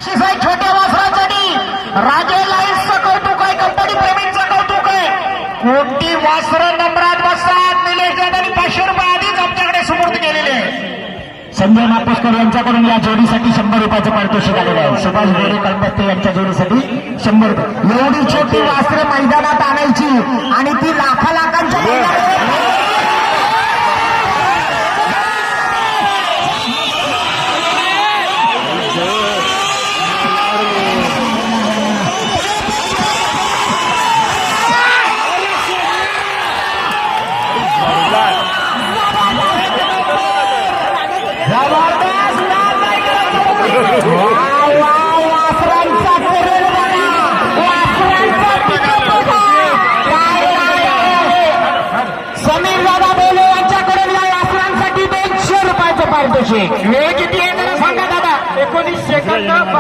छोट्या वासरासाठी राजे लाईन्सचं कौतुक आहे, कंपनी प्रेमींचं कौतुक आहे. कोणती वासरं नंबरात बसतात. निलेश दादांनी 500 रुपये आधीच आमच्याकडे सुपूर्द केलेले आहे. संजय मातोश्कर यांच्याकडून या जोडीसाठी 100 रुपयाचं पारितोषिक आलेलं आहे. सुभाष गोरे कळंबस्ते यांच्या जोडीसाठी 100 रुपये. एवढी छोटी वासरं मैदानात आणायची आणि ती लाखांच्या समीर दादा बोले यांच्याकडून या वासरांसाठी 200 रुपयाचं पारितोषिक.